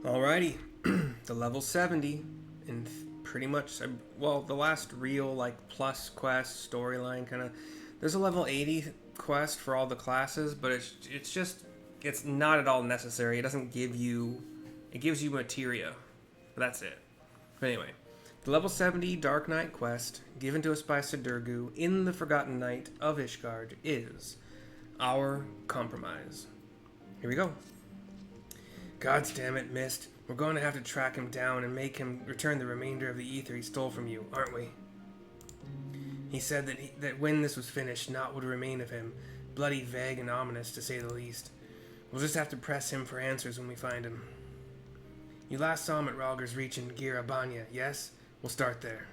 Alrighty, the level 70, and pretty much, well, the last real, like, plus quest storyline kind of. There's a level 80 quest for all the classes, but it's just, it's not at all necessary. It doesn't give you, it gives you materia, but that's it. But anyway, the level 70 Dark Knight quest, given to us by Sidurgu in the Forgotten Night of Ishgard, is our compromise. Here we go. Gods damn it, Myste. We're going to have to track him down and make him return the remainder of the ether he stole from you, aren't we? He said that when this was finished, naught would remain of him. Bloody, vague, and ominous, to say the least. We'll just have to press him for answers when we find him. You last saw him at Ralger's Reach in Gyr Abania, yes? We'll start there.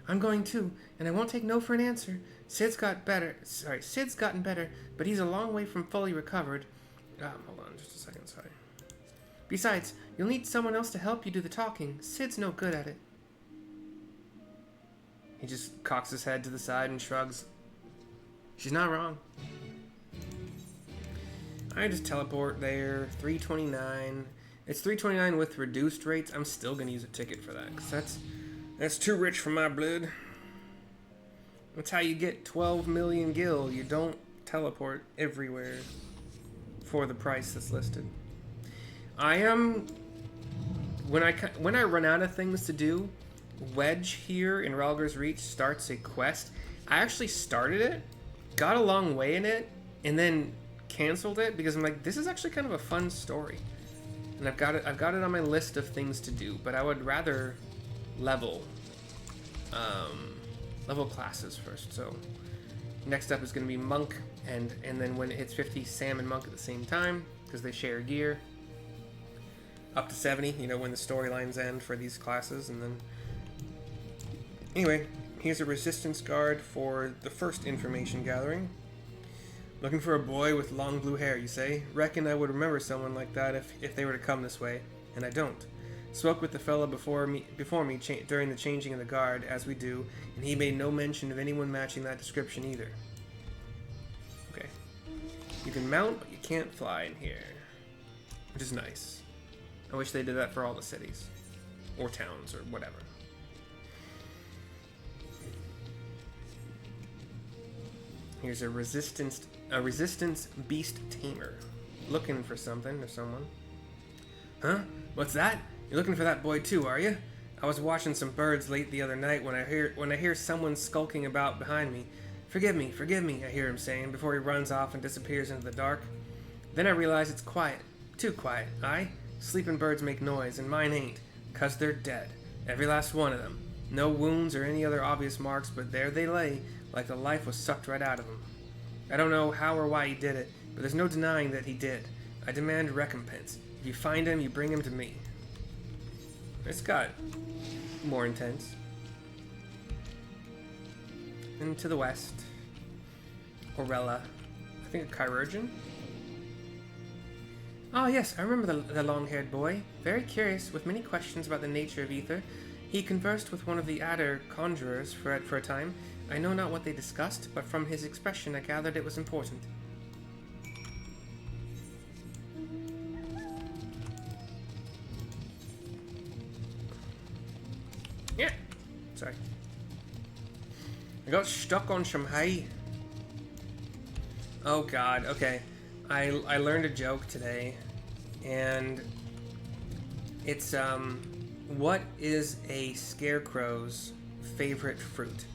I'm going too, and I won't take no for an answer. Sid's gotten better, but he's a long way from fully recovered. Hold on just a second, sorry. Besides, you'll need someone else to help you do the talking. Sid's no good at it. He just cocks his head to the side and shrugs. She's not wrong. I just teleport there. 329. It's 329 with reduced rates. I'm still going to use a ticket for that, because that's too rich for my blood. That's how you get 12 million gil. You don't teleport everywhere for the price that's listed. I am... When I run out of things to do, Wedge here in Ralger's Reach starts a quest. I actually started it, got a long way in it, and then canceled it because I'm like, this is actually kind of a fun story. And I've got it on my list of things to do, but I would rather level classes first. So next up is going to be Monk, and then when it hits 50, Sam and Monk at the same time because they share gear. Up to 70, you know, when the storylines end for these classes, and then... Anyway, here's a resistance guard for the first information gathering. Looking for a boy with long blue hair, you say? Reckon I would remember someone like that if they were to come this way, and I don't. Spoke with the fella before me during the changing of the guard, as we do, and he made no mention of anyone matching that description either. Okay. You can mount, but you can't fly in here. Which is nice. I wish they did that for all the cities. Or towns, or whatever. Here's a resistance beast tamer. Looking for something or someone. Huh? What's that? You're looking for that boy too, are you? I was watching some birds late the other night when I hear someone skulking about behind me. Forgive me, I hear him saying before he runs off and disappears into the dark. Then I realize it's quiet. Too quiet. Sleeping birds make noise, and mine ain't, 'cause they're dead. Every last one of them. No wounds or any other obvious marks, but there they lay, like the life was sucked right out of them. I don't know how or why he did it, but there's no denying that he did. I demand recompense. If you find him, you bring him to me. It's got more intense. And to the west, Orella. I think a chirurgeon? Oh yes, I remember the long-haired boy. Very curious, with many questions about the nature of ether. He conversed with one of the Adder conjurers for a time. I know not what they discussed, but from his expression I gathered it was important. Yeah. Sorry. I got stuck on some hay. Oh god, okay. I learned a joke today, and it's, what is a scarecrow's favorite fruit?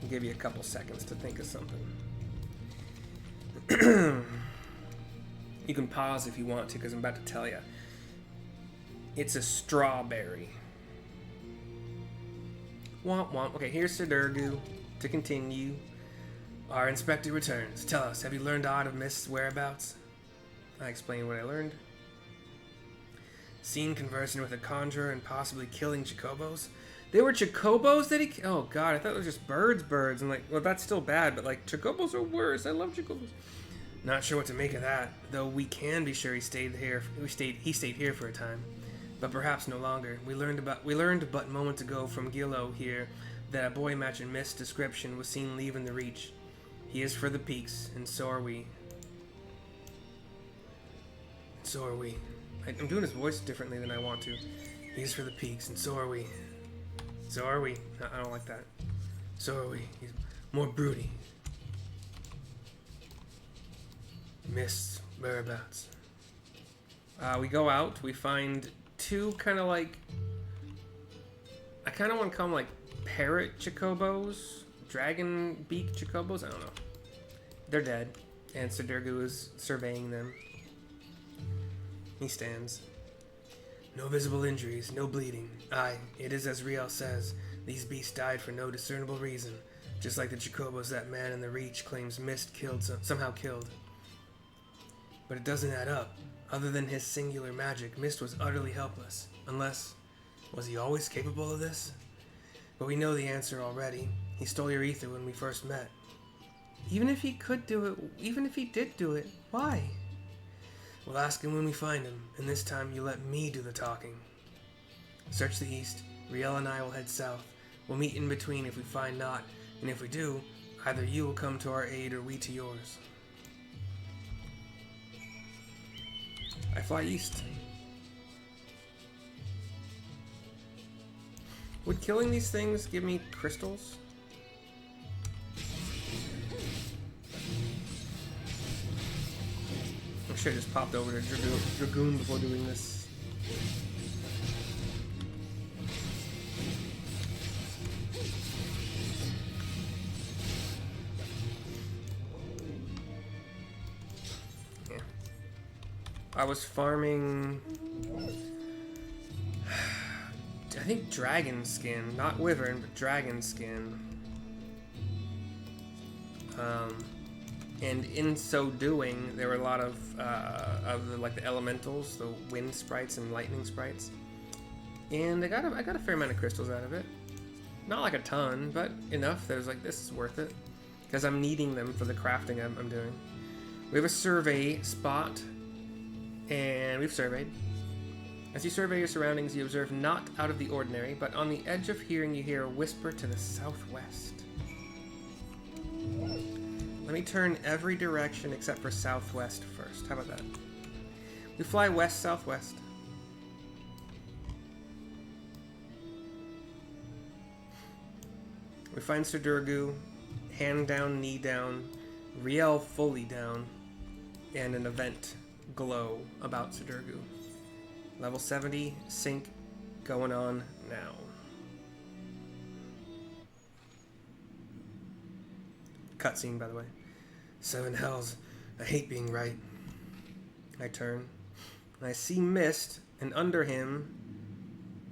I'll give you a couple seconds to think of something. You can pause if you want to, because I'm about to tell you. It's a strawberry. Womp womp. Okay, here's Sidurgu to continue. Our inspector returns. Tell us, have you learned aught of Myste's whereabouts? I explained what I learned. Seen conversing with a conjurer and possibly killing chocobos. They were chocobos that he... Oh god, I thought it was just birds. I'm like, well, that's still bad, but like, chocobos are worse. I love chocobos. Not sure what to make of that, though we can be sure he stayed here. He stayed here for a time, but perhaps no longer. We learned but moments ago from Gillo here that a boy matching Myste's description was seen leaving the Reach. He is for the peaks, and so are we. so are we. I'm doing his voice differently than I want to. He's for the peaks, and so are we. So are we. No, I don't like that. So are we. He's more broody. Myste's whereabouts. We go out. We find two kind of like... I kind of want to call them like parrot chocobos. Dragon beak chocobos. I don't know. They're dead. And Sudergu is surveying them. He stands. No visible injuries, no bleeding. Aye, it is as Riel says. These beasts died for no discernible reason. Just like the chocobos that man in the Reach claims Myste somehow killed. But it doesn't add up. Other than his singular magic, Myste was utterly helpless. Unless, was he always capable of this? But we know the answer already. He stole your ether when we first met. Even if he could do it, even if he did do it, why? We'll ask him when we find him, and this time you let me do the talking. Search the east. Riel and I will head south. We'll meet in between if we find naught, and if we do, either you will come to our aid or we to yours. I fly east. Would killing these things give me crystals? I should have just popped over to Dragoon before doing this. Yeah. I was farming... I think dragon skin, not wyvern, but dragon skin. And in so doing, there were a lot of the elementals, the wind sprites and lightning sprites, and I got a fair amount of crystals out of it. Not like a ton, but enough that I was like, this is worth it, because I'm needing them for the crafting I'm doing. We have a survey spot, and we've surveyed. As you survey your surroundings, you observe not out of the ordinary, but on the edge of hearing, you hear a whisper to the southwest. Let me turn every direction except for southwest first. How about that? We fly west-southwest. We find Sudergu, hand down, knee down, Riel fully down, and an event glow about Sudergu. Level 70, sync, going on now. Cutscene, by the way. 7 hells. I hate being right. I turn. And I see Myste, and under him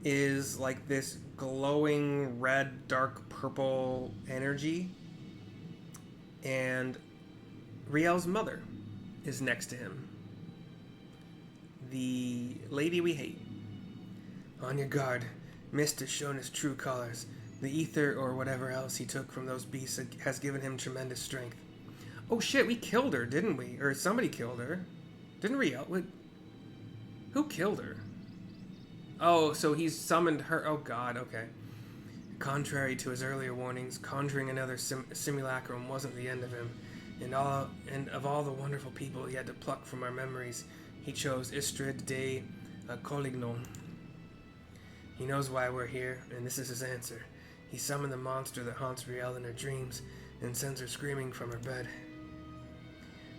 is like this glowing red, dark purple energy. And Riel's mother is next to him. The lady we hate. On your guard. Myste has shown his true colors. The ether or whatever else he took from those beasts has given him tremendous strength. Oh shit, we killed her, didn't we? Or somebody killed her. Didn't Riel? Who killed her? Oh, so he's summoned her. Oh god, okay. Contrary to his earlier warnings, conjuring another simulacrum wasn't the end of him. And of all the wonderful people he had to pluck from our memories, he chose Istrid de Colignon. He knows why we're here, and this is his answer. He summoned the monster that haunts Riel in her dreams and sends her screaming from her bed.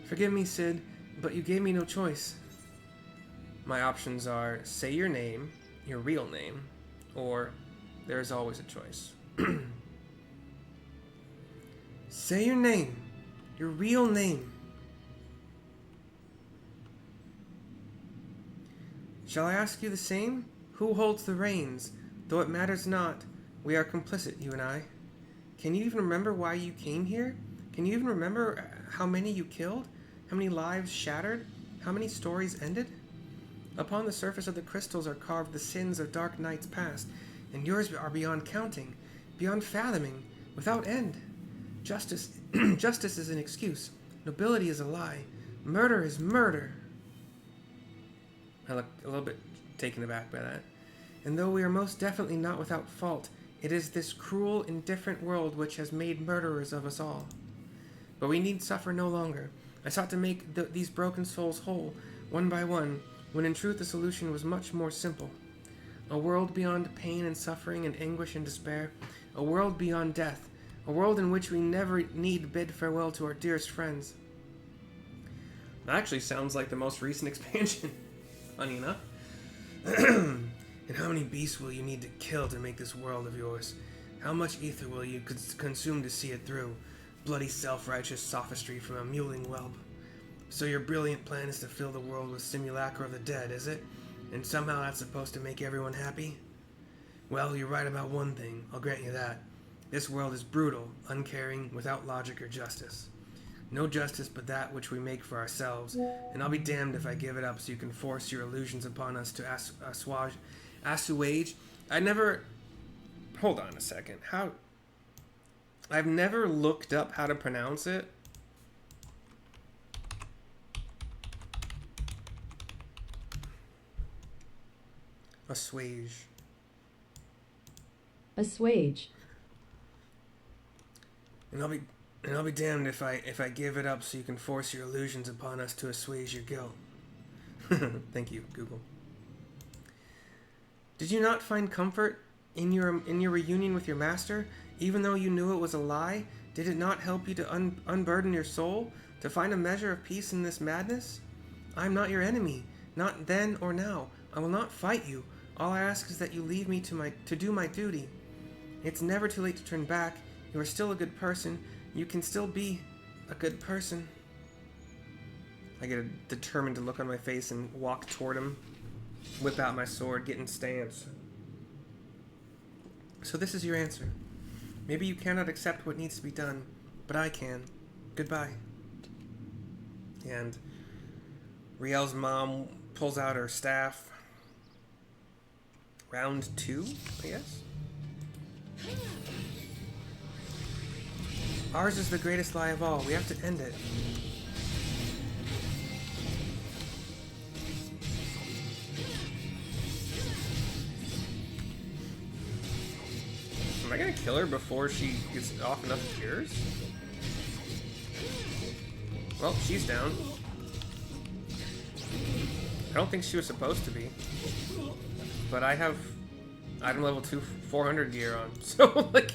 Forgive me, Sid, but you gave me no choice. My options are say your name, your real name, or there is always a choice. Say your name, your real name. Shall I ask you the same? Who holds the reins? Though it matters not, we are complicit, you and I. Can you even remember why you came here? Can you even remember how many you killed? How many lives shattered? How many stories ended? Upon the surface of the crystals are carved the sins of dark nights past, and yours are beyond counting, beyond fathoming, without end. Justice is an excuse. Nobility is a lie. Murder is murder. I look a little bit taken aback by that. And though we are most definitely not without fault, it is this cruel, indifferent world which has made murderers of us all. But we need suffer no longer. I sought to make these broken souls whole. one by one, when in truth the solution was much more simple. A world beyond pain and suffering and anguish and despair. A world beyond death. A world in which we never need bid farewell to our dearest friends. That actually sounds like the most recent expansion, funny enough. And how many beasts will you need to kill to make this world of yours? How much ether will you consume to see it through? Bloody self-righteous sophistry from a mewling whelp. So your brilliant plan is to fill the world with simulacra of the dead, is it? And somehow that's supposed to make everyone happy? Well, you're right about one thing, I'll grant you that. This world is brutal, uncaring, without logic or justice. No justice but that which we make for ourselves, and I'll be damned if I give it up so you can force your illusions upon us to assuage. Hold on a second. I've never looked up how to pronounce it. Assuage. Assuage. And I'll be damned if I give it up so you can force your illusions upon us to assuage your guilt. Thank you, Google. Did you not find comfort in your reunion with your master, even though you knew it was a lie? Did it not help you to unburden your soul, to find a measure of peace in this madness? I am not your enemy, not then or now. I will not fight you. All I ask is that you leave me to do my duty. It's never too late to turn back. You are still a good person. You can still be a good person. I get a determined look on my face and walk toward him. Whip out my sword, get in stance. So this is your answer. Maybe you cannot accept what needs to be done, but I can. Goodbye. And Riel's mom pulls out her staff. Round 2, I guess? Ours is the greatest lie of all. We have to end it. Am I gonna kill her before she gets off enough tears? Well, she's down. I don't think she was supposed to be. But I have item level 2 400 gear on. So, like,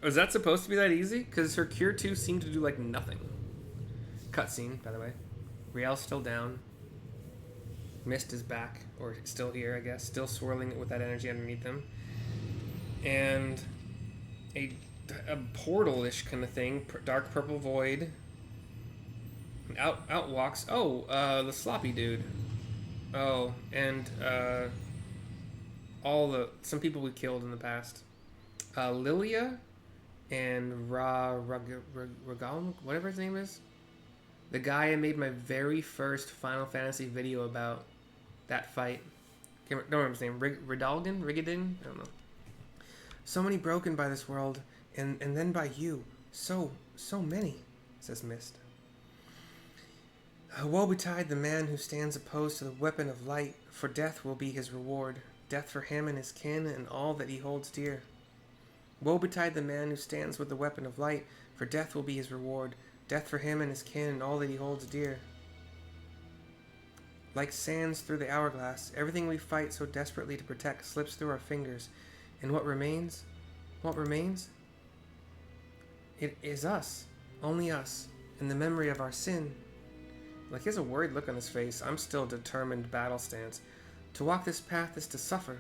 was that supposed to be that easy? Because her cure 2 seemed to do, like, nothing. Cutscene, by the way. Riel's still down. Myste is back. Or still here, I guess. Still swirling it with that energy underneath them. And a portal-ish kind of thing. Dark purple void. And out walks... Oh, the sloppy dude. Oh, and, some people we killed in the past. Lilia and Ragal, whatever his name is. The guy I made my very first Final Fantasy video about that fight. Don't remember his name. Rigadin? I don't know. So many broken by this world, and then by you. So many, says Myste. Woe betide the man who stands opposed to the weapon of light, for death will be his reward. Death for him and his kin and all that he holds dear. Woe betide the man who stands with the weapon of light, for death will be his reward. Death for him and his kin and all that he holds dear. Like sands through the hourglass, everything we fight so desperately to protect slips through our fingers. And what remains? What remains? It is us. Only us. And the memory of our sin. Like, he has a worried look on his face. I'm still determined battle stance. To walk this path is to suffer,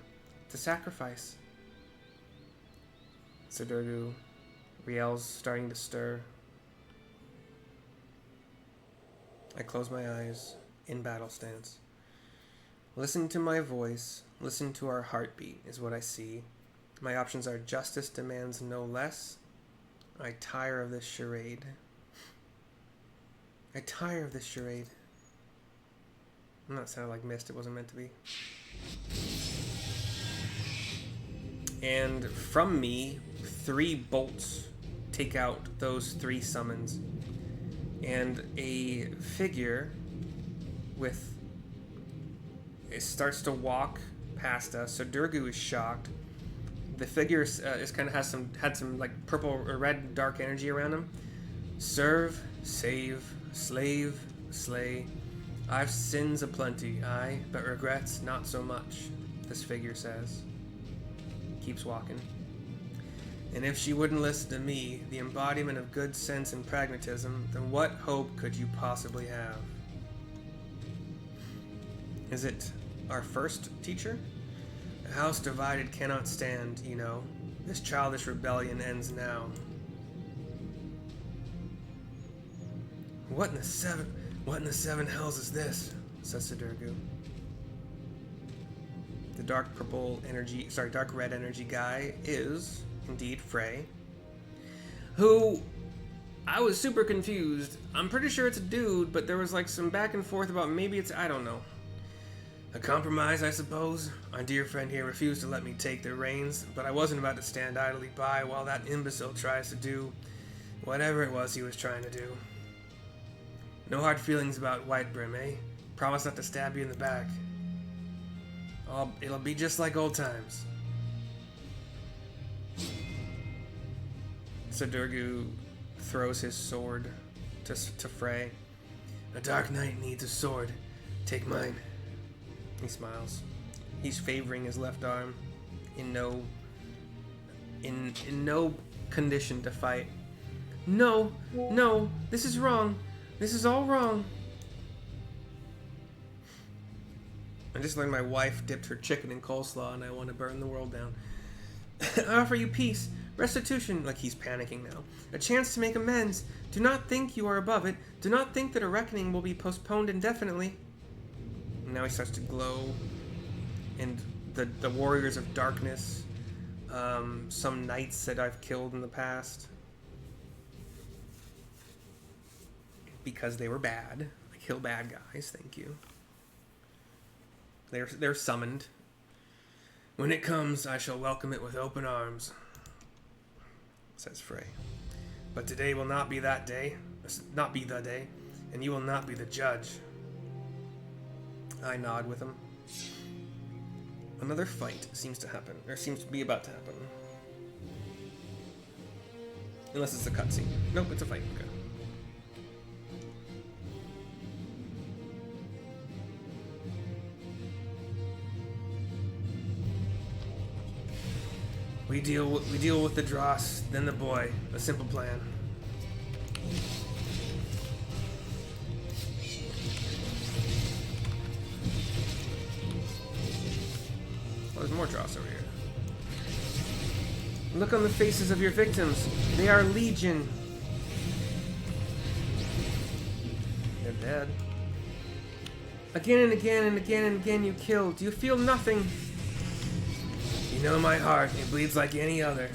to sacrifice. Sidurgu. Riel's starting to stir. I close my eyes, in battle stance. Listen to my voice, listen to our heartbeat, is what I see. My options are justice demands no less. I tire of this charade. I tire of this charade. I'm not sounding like Myste, it wasn't meant to be. And from me, 3 bolts take out those 3 summons. And a figure with... It starts to walk past us. So Durgu is shocked. The figure is kind of had some like purple or red dark energy around him. Serve, save, slave, slay. I've sins aplenty, aye, but regrets not so much, this figure says. Keeps walking. And if she wouldn't listen to me, the embodiment of good sense and pragmatism, then what hope could you possibly have? Is it our first teacher? A house divided cannot stand, you know. This childish rebellion ends now. What in the seven hells is this? Says Sidurgu. The dark red energy guy is indeed Frey, who I was super confused. I'm pretty sure it's a dude, but there was like some back and forth about maybe it's, I don't know. A compromise, I suppose. Our dear friend here refused to let me take the reins, but I wasn't about to stand idly by while that imbecile tries to do whatever it was he was trying to do. No hard feelings about Whitebrim, eh? Promise not to stab you in the back. It'll be just like old times. Sidurgu throws his sword to Frey. A dark knight needs a sword. Take mine. He smiles. He's favoring his left arm, in no condition to fight. No, this is wrong. This is all wrong. I just learned my wife dipped her chicken in coleslaw and I want to burn the world down. I offer you peace, restitution, like he's panicking now. A chance to make amends. Do not think you are above it. Do not think that a reckoning will be postponed indefinitely. And now he starts to glow. And the warriors of darkness, some knights that I've killed in the past, because they were bad. I kill bad guys, thank you. They're summoned. When it comes, I shall welcome it with open arms, says Frey. But today will not be that day, not be the day, and you will not be the judge. I nod with him. Another fight seems to happen, or seems to be about to happen. Unless it's a cutscene. Nope, it's a fight. Okay. We deal with the dross, then the boy. A simple plan. Oh, there's more dross over here. Look on the faces of your victims. They are legion. They're dead. Again and again and again and again you kill. Do you feel nothing? You know my heart, it bleeds like any other.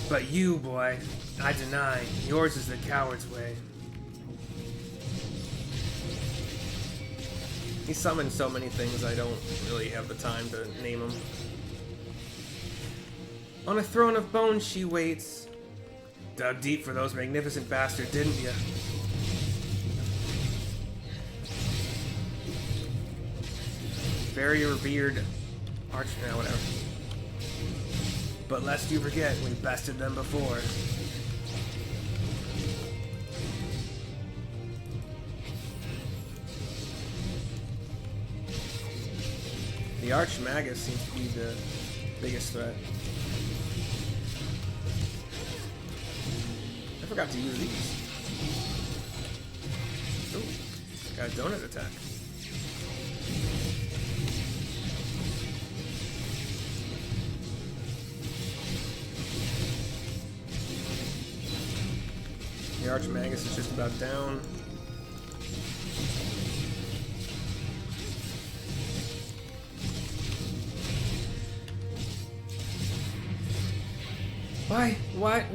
But you, boy, I deny. Yours is the coward's way. He summoned so many things I don't really have the time to name them. On a throne of bones she waits. Dug deep for those magnificent bastards, didn't you? Very revered arch... No, whatever. But lest you forget, we bested them before. The Archmagus seems to be the biggest threat. I forgot to use these. Ooh, got a donut attack. The Archmagus is just about down.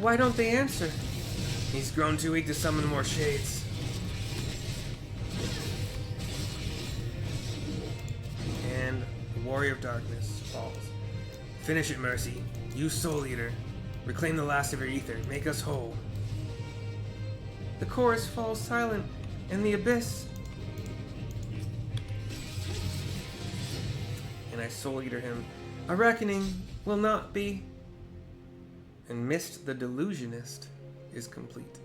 Why don't they answer? He's grown too weak to summon more shades. And the Warrior of Darkness falls. Finish it, Mercy. You Soul Eater. Reclaim the last of your ether. Make us whole. The chorus falls silent, and the abyss. And I Soul Eater him. A reckoning will not be. And Myste the Delusionist is complete.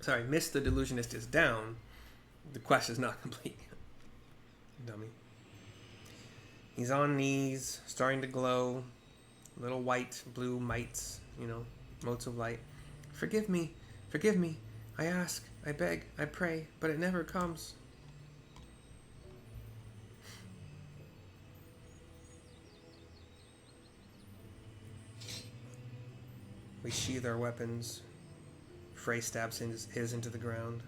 Sorry, Myste the Delusionist is down. The quest is not complete. Dummy. He's on knees, starting to glow. Little white, blue mites, motes of light. Forgive me. I ask, I beg, I pray, but it never comes. We sheathe our weapons. Frey stabs his into the ground.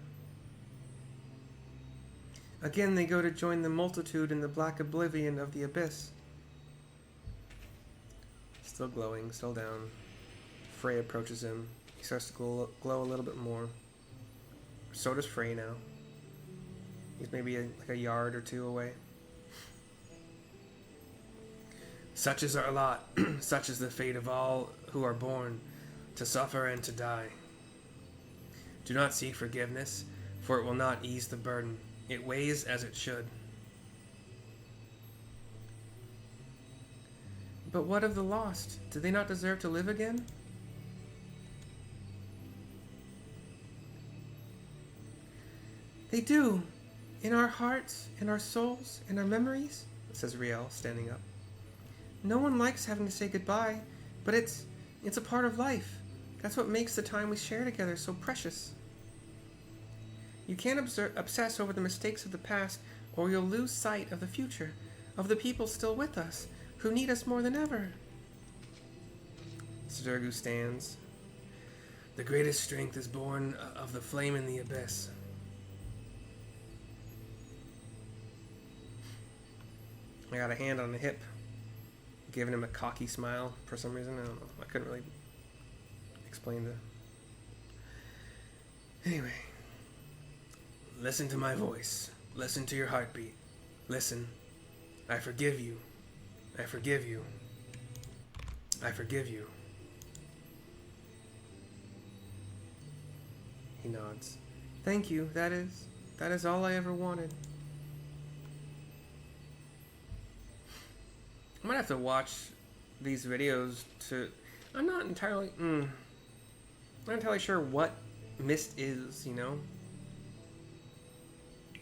Again they go to join the multitude in the black oblivion of the abyss. Still glowing, still down. Frey approaches him. He starts to glow a little bit more. So does Frey now. He's maybe like a yard or two away. Such is our lot. Such is the fate of all who are born, to suffer and to die. Do not seek forgiveness, for it will not ease the burden. It weighs as it should. But what of the lost? Do they not deserve to live again? They do. In our hearts, in our souls, in our memories, says Riel, standing up. No one likes having to say goodbye, but it's a part of life. That's what makes the time we share together so precious. You can't obsess over the mistakes of the past, or you'll lose sight of the future, of the people still with us, who need us more than ever. Sturgu stands. The greatest strength is born of the flame in the abyss. I got a hand on the hip, giving him a cocky smile for some reason. I don't know. I couldn't really explain Anyway. Listen to my voice. Listen to your heartbeat. Listen. I forgive you. I forgive you. I forgive you. He nods. Thank you. That is all I ever wanted. I might have to watch these videos to... I'm not entirely sure what Myste is,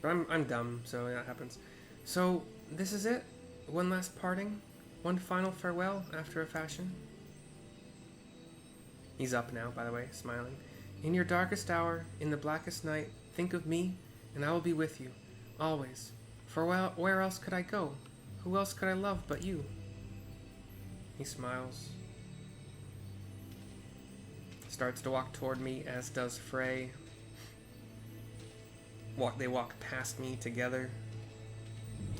But I'm dumb, so that happens. So, this is it? One last parting? One final farewell, after a fashion? He's up now, by the way, smiling. In your darkest hour, in the blackest night, think of me, and I will be with you, always. For where else could I go? Who else could I love but you? He smiles. Starts to walk toward me, as does Frey. They walk past me together.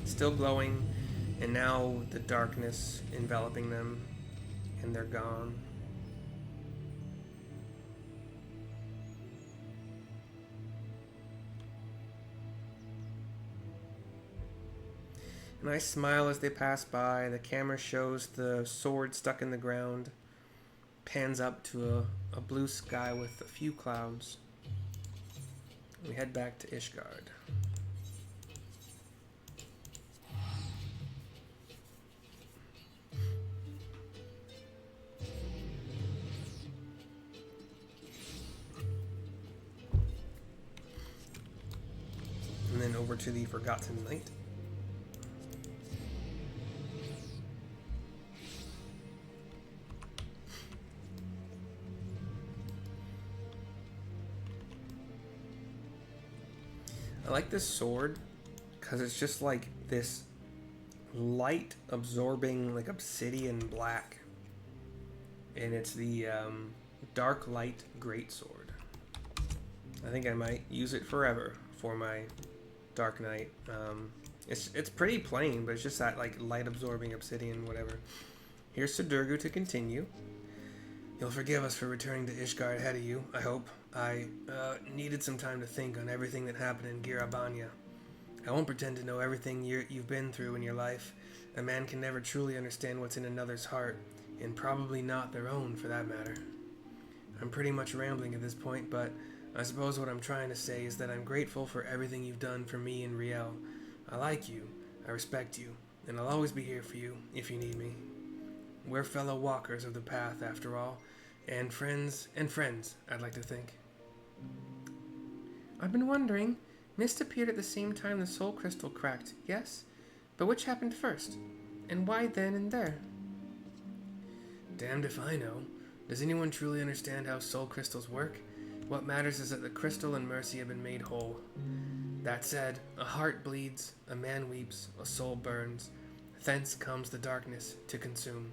Still glowing, and now the darkness enveloping them, and they're gone. And I smile as they pass by. The camera shows the sword stuck in the ground. Pans up to a blue sky with a few clouds. We head back to Ishgard. And then over to the Forgotten Night. I like this sword because it's just like this light absorbing like obsidian black, and it's the Dark Light Greatsword. I think I might use it forever for my Dark Knight. It's pretty plain, but it's just that like light absorbing obsidian whatever. Here's Sudurgu to continue. You'll forgive us for returning to Ishgard ahead of you, I hope. I needed some time to think on everything that happened in Gyr Abania. I won't pretend to know everything you've been through in your life. A man can never truly understand what's in another's heart, and probably not their own for that matter. I'm pretty much rambling at this point, but I suppose what I'm trying to say is that I'm grateful for everything you've done for me and Riel. I like you, I respect you, and I'll always be here for you if you need me. We're fellow walkers of the path, after all, and friends, I'd like to think. I've been wondering. Myste appeared at the same time the soul crystal cracked, yes? But which happened first? And why then and there? Damned if I know. Does anyone truly understand how soul crystals work? What matters is that the crystal and Mercy have been made whole. That said, a heart bleeds, a man weeps, a soul burns. Thence comes the darkness to consume.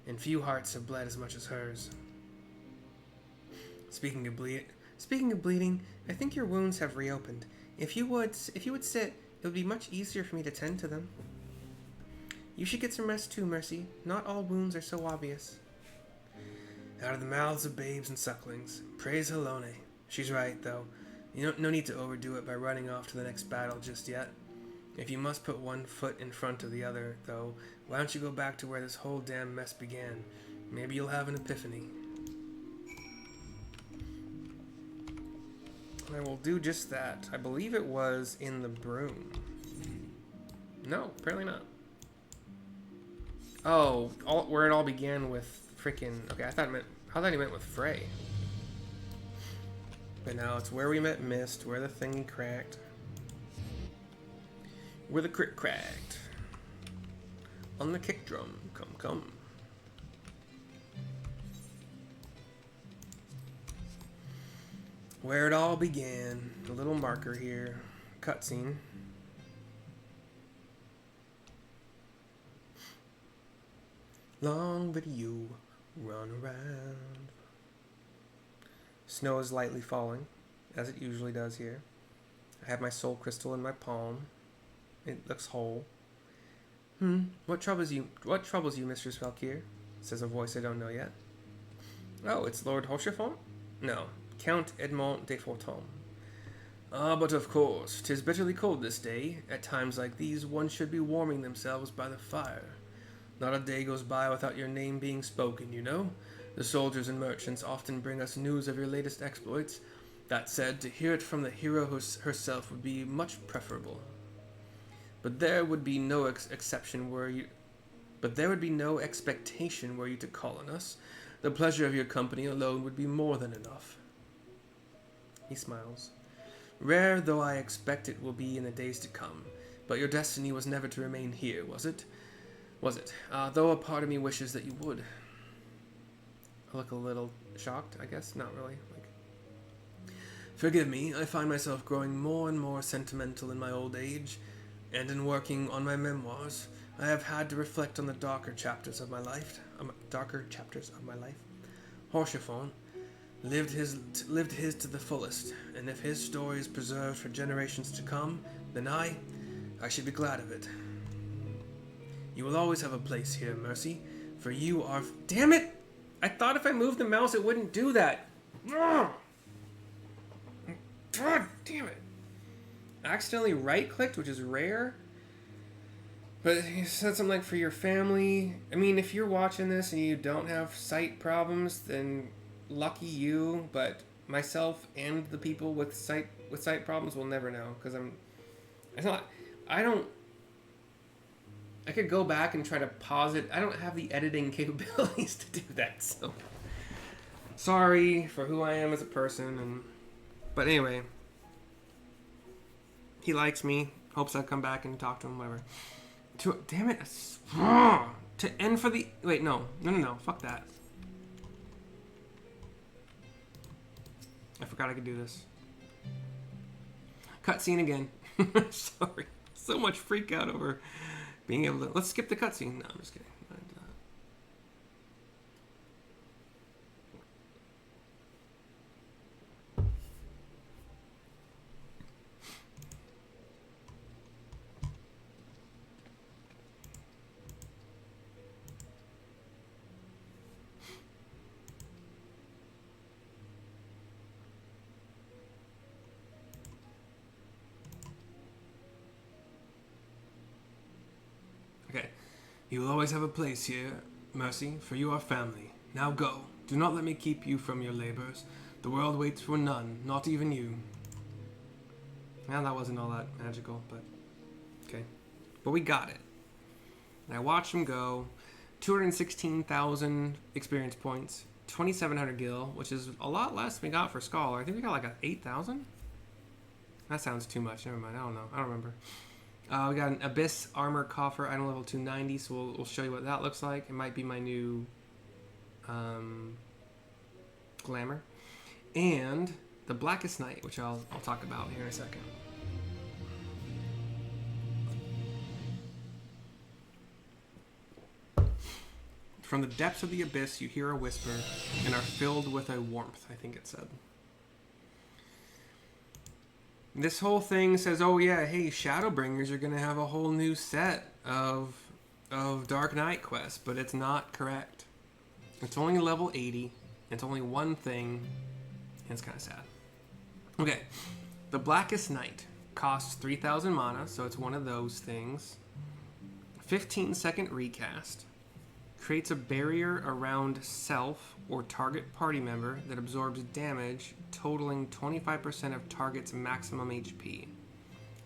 And few hearts have bled as much as hers. Speaking of bleeding, I think your wounds have reopened. If you would sit, it would be much easier for me to tend to them. You should get some rest too, Mercy. Not all wounds are so obvious. Out of the mouths of babes and sucklings. Praise Helone. She's right, though. No need to overdo it by running off to the next battle just yet. If you must put one foot in front of the other, though, why don't you go back to where this whole damn mess began? Maybe you'll have an epiphany. I will do just that. I believe it was in the broom. No, apparently not. Oh, where it all began with freaking... Okay, I thought he meant with Frey. But now it's where we met Myste, where the thing cracked. Where the crit cracked. On the kick drum. Come. Where it all began. A little marker here. Cutscene. Long video. Run around. Snow is lightly falling, as it usually does here. I have my soul crystal in my palm. It looks whole. What troubles you, Mistress Valkyr? Says a voice I don't know yet. Oh, it's Lord Hochefort? No, Count Edmond de Forton. Ah, but of course, 'tis bitterly cold this day. At times like these, one should be warming themselves by the fire. Not a day goes by without your name being spoken, you know? The soldiers and merchants often bring us news of your latest exploits. That said, to hear it from the hero herself would be much preferable. But there would be no expectation were you to call on us. The pleasure of your company alone would be more than enough. He smiles. Rare though I expect it will be in the days to come, but your destiny was never to remain here, was it? Though a part of me wishes that you would. I look a little shocked, I guess. Not really. Forgive me, I find myself growing more and more sentimental in my old age, and in working on my memoirs, I have had to reflect on the darker chapters of my life. Hochefort lived his to the fullest, and if his story is preserved for generations to come, then I should be glad of it. You will always have a place here, Mercy, for you are... Damn it! I thought if I moved the mouse it wouldn't do that. Ugh. God damn it. I accidentally right-clicked, which is rare. But he said something like, for your family. I mean, if you're watching this and you don't have sight problems, then lucky you. But myself and the people with sight problems will never know. Because I could go back and try to pause it. I don't have the editing capabilities to do that, so... Sorry for who I am as a person, but anyway. He likes me. Hopes I come back and talk to him, whatever. Damn it. To end for the... Wait, no. Fuck that. I forgot I could do this. Cutscene again. Sorry. So much freak out over... being able to... Let's skip the cutscene. No, I'm just kidding. Okay. You will always have a place here, Mercy, for you are family. Now go. Do not let me keep you from your labors. The world waits for none, not even you. Well, that wasn't all that magical, but... Okay. But we got it. And I watched him go. 216,000 experience points. 2,700 gil, which is a lot less than we got for Scholar. I think we got like a 8,000. That sounds too much. Never mind. I don't know. I don't remember. We got an Abyss Armor Coffer, item level 290, so we'll show you what that looks like. It might be my new glamour. And the Blackest Night, which I'll talk about here in a second. From the depths of the abyss, you hear a whisper and are filled with a warmth, I think it said. This whole thing says, oh yeah, hey, Shadowbringers are going to have a whole new set of Dark Knight quests, but it's not correct. It's only level 80. It's only one thing, and it's kind of sad. Okay, the Blackest Night costs 3,000 mana, so it's one of those things. 15-second recast. Creates a barrier around self or target party member that absorbs damage totaling 25% of target's maximum HP.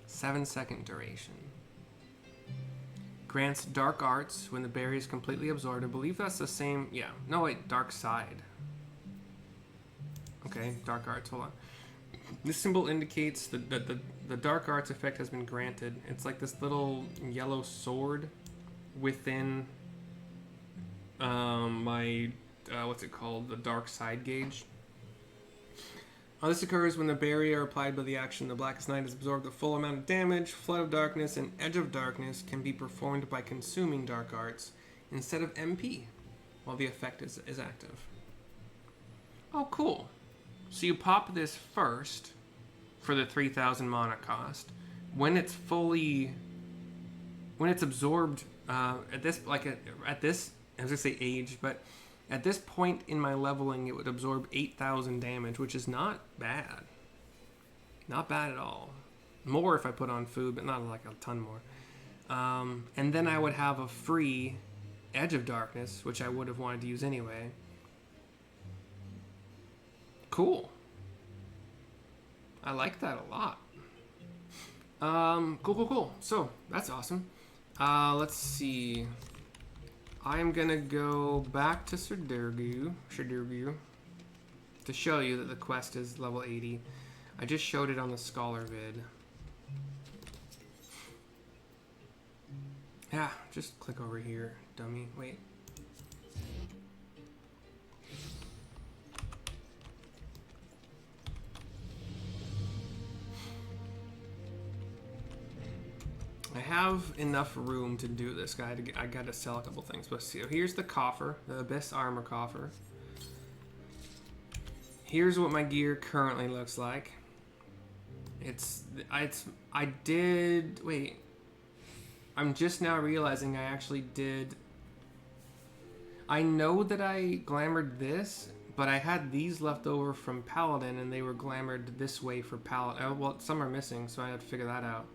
7-second duration. Grants Dark Arts when the barrier is completely absorbed. I believe that's the same... Yeah. No, wait. Dark Side. Okay. Dark Arts. Hold on. This symbol indicates that the Dark Arts effect has been granted. It's like this little yellow sword within... what's it called? The Dark Side gauge. This occurs when the barrier applied by the action The Blackest Night has absorbed the full amount of damage. Flood of Darkness and Edge of Darkness can be performed by consuming Dark Arts instead of MP while the effect is active. Oh, cool. So you pop this first for the 3,000 mana cost. When it's absorbed at this, I was going to say age, but at this point in my leveling, it would absorb 8,000 damage, which is not bad. Not bad at all. More if I put on food, but not like a ton more. And then I would have a free Edge of Darkness, which I would have wanted to use anyway. Cool. I like that a lot. Cool. So, that's awesome. Let's see... I'm gonna go back to Shadurgu to show you that the quest is level 80. I just showed it on the Scholar vid. Yeah, just click over here, dummy. Wait. I have enough room to do this guy. I got to sell a couple things. But see, here's the coffer, the Abyss Armor Coffer. Here's what my gear currently looks like. Wait. I'm just now realizing I actually did. I know that I glamored this, but I had these left over from Paladin, and they were glamored this way for Paladin. Well, some are missing, so I had to figure that out.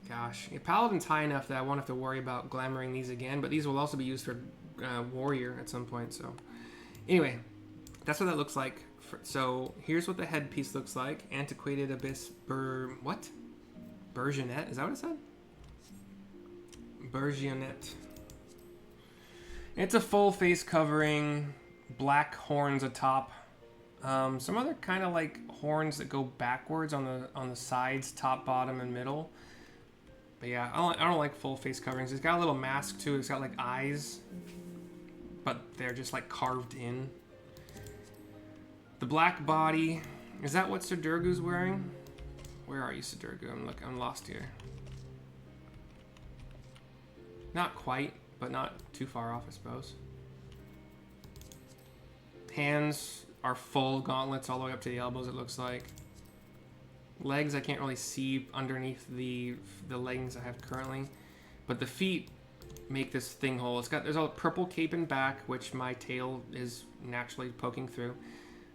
Gosh, Paladin's high enough that I won't have to worry about glamoring these again, but these will also be used for Warrior at some point, so... Anyway, that's what that looks like. So, here's what the headpiece looks like. Antiquated Abyss what? Bourgeonet? Is that what it said? Bourgeonet. It's a full face covering, black horns atop. Some other kind of like horns that go backwards on the sides, top, bottom, and middle. But yeah, I don't like full face coverings. It's got a little mask too. It's got like eyes, but they're just like carved in. The black body. Is that what Shadurgu's wearing? Where are you, Shadurgu? I'm lost here. Not quite, but not too far off, I suppose. Hands are full gauntlets all the way up to the elbows, it looks like. Legs I can't really see underneath the leggings I have currently, but the feet make this thing whole. There's a purple cape in back, which my tail is naturally poking through.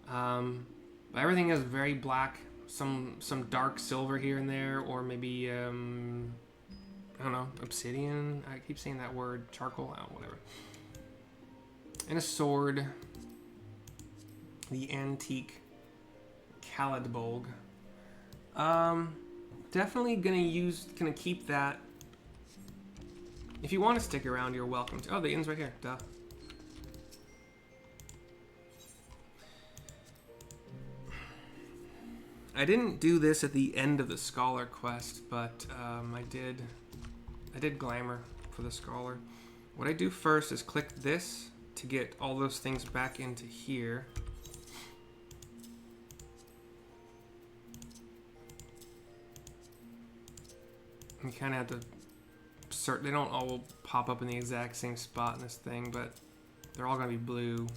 But everything is very black. Some dark silver here and there, or maybe I don't know, obsidian. I keep saying that word, charcoal, whatever. And a sword, the antique Caladbolg. Definitely gonna keep that. If you want to stick around, you're welcome to. Oh, the inn's right here. Duh. I didn't do this at the end of the Scholar quest, but I did Glamour for the Scholar. What I do first is click this to get all those things back into here. You kind of have to sort. They don't all pop up in the exact same spot in this thing, but they're all gonna be blue,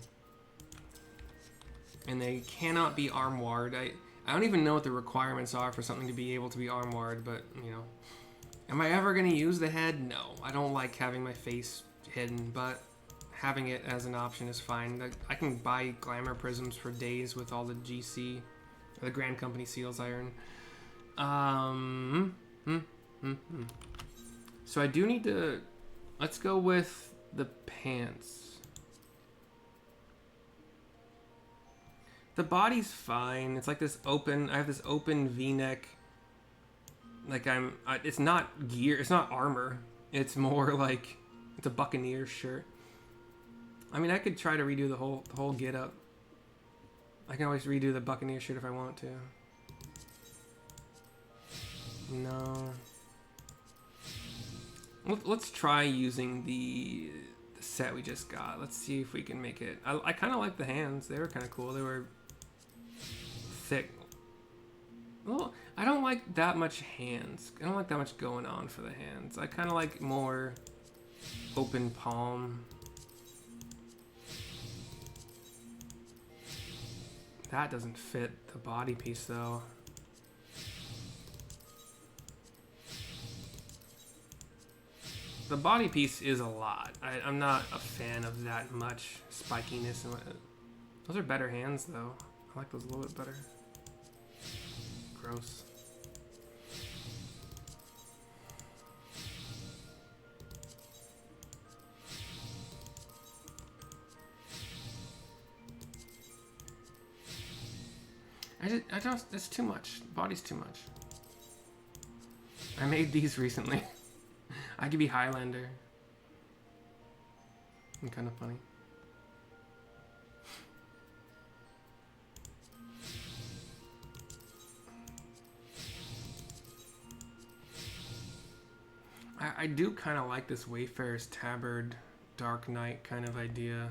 and they cannot be armored. I don't even know what the requirements are for something to be able to be armored, but you know, am I ever gonna use the head? No, I don't like having my face hidden, but having it as an option is fine. I can buy glamour prisms for days with all the GC, or the Grand Company seals I earn. So I do need to, let's go with the pants. The body's fine. It's like this open, I have this open V-neck. Like it's not gear, it's not armor. It's more like, it's a Buccaneer shirt. I mean, I could try to redo the whole get up. I can always redo the Buccaneer shirt if I want to. No. Let's try using the set we just got. Let's see if we can make it. I kind of like the hands. They were kind of cool. They were thick. Well, I don't like that much hands. I don't like that much going on for the hands. I kind of like more open palm. That doesn't fit the body piece though. The body piece is a lot. I'm not a fan of that much spikiness. Those are better hands though. I like those a little bit better. Gross. I don't, it's too much. Body's too much. I made these recently. I could be Highlander. I'm kind of funny. I do kind of like this Wayfarer's Tabard Dark Knight kind of idea.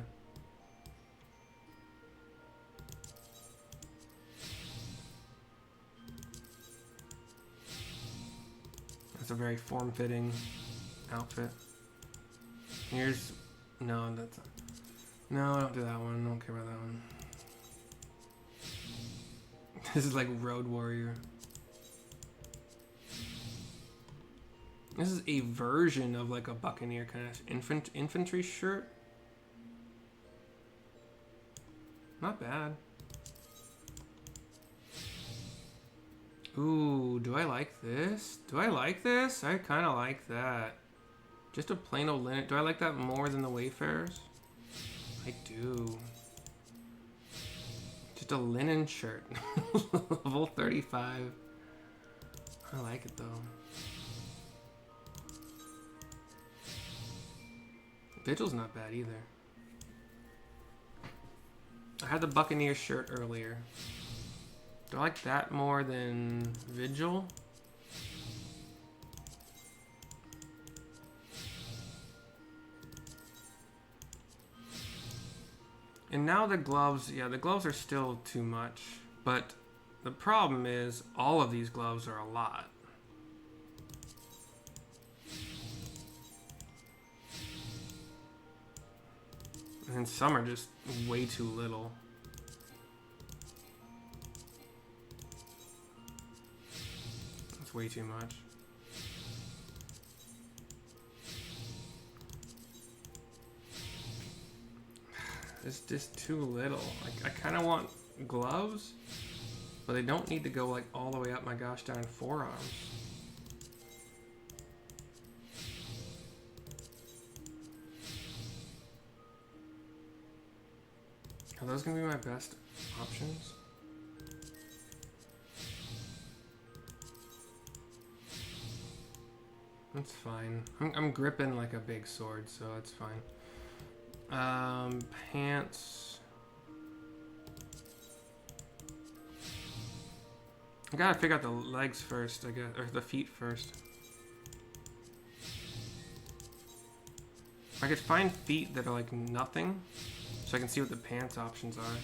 It's a very form-fitting outfit. Here's no, I don't do that one. I don't care about that one. This is like Road Warrior. This is a version of like a Buccaneer kind of infantry shirt. Not bad. Ooh, do I like this? Do I like this? I kind of like that. Just a plain old linen. Do I like that more than the Wayfarers? I do. Just a linen shirt. Level 35. I like it though. Vigil's not bad either. I had the Buccaneer shirt earlier. Do I like that more than Vigil? And now the gloves, yeah, the gloves are still too much. But the problem is all of these gloves are a lot. And some are just way too little. That's way too much. It's just too little. I kind of want gloves, but they don't need to go like all the way up my gosh darn forearms. Are those gonna be my best options? That's fine. I'm gripping like a big sword, so that's fine. Pants. I gotta figure out the legs first, I guess, or the feet first. I could find feet that are like nothing, so I can see what the pants options are.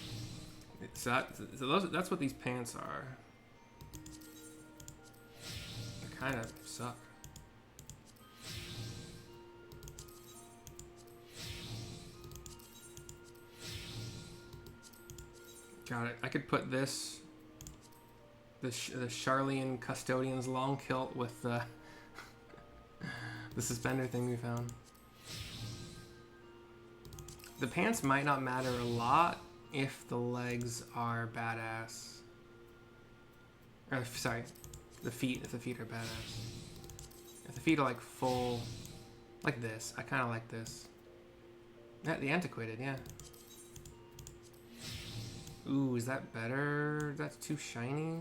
That's what these pants are. They kind of suck. Got it. I could put this, the Charlian Custodian's long kilt with the the suspender thing we found. The pants might not matter a lot if the legs are badass. Or, sorry, the feet, if the feet are badass. If the feet are like full, like this. I kind of like this. Yeah, the antiquated, yeah. Ooh, is that better? That's too shiny.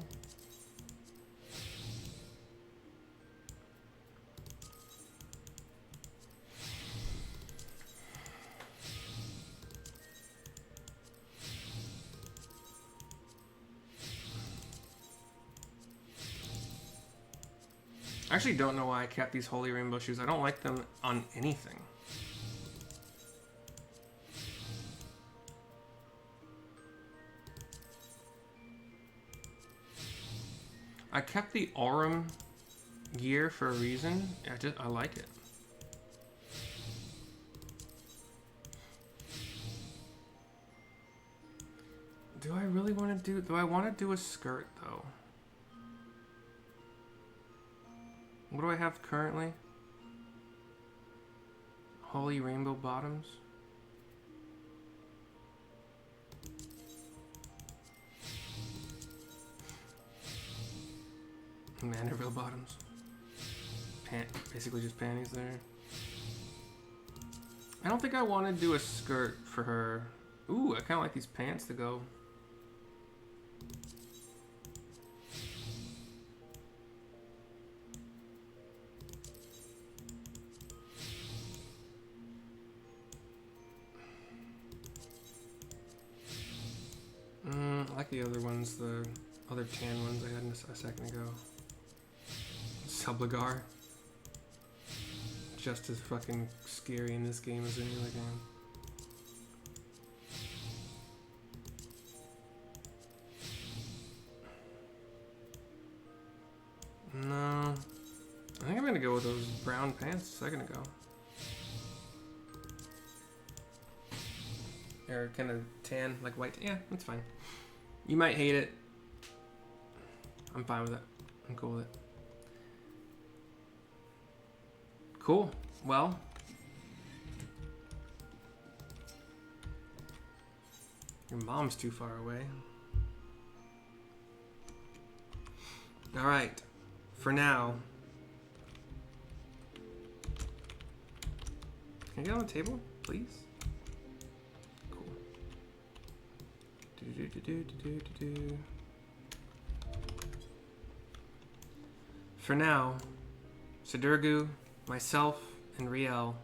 I actually don't know why I kept these Holy Rainbow shoes. I don't like them on anything. I kept the Aurum gear for a reason. I like it. Do I really want to do... Do I want to do a skirt, though? What do I have currently? Holy Rainbow bottoms. Manderville bottoms. Basically just panties there. I don't think I want to do a skirt for her. Ooh, I kind of like these pants to go. I like the other ones, the other tan ones I had a second ago. Subligar. Just as fucking scary in this game as any other game. No. I think I'm gonna go with those brown pants a second ago. They're kind of tan, like white. Yeah, that's fine. You might hate it. I'm fine with it. I'm cool with it. Cool. Well. Your mom's too far away. Alright. For now. Can I get on the table, please? Cool. For now, Sidurgu, myself, and Riel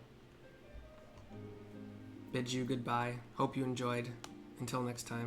bid you goodbye. Hope you enjoyed. Until next time.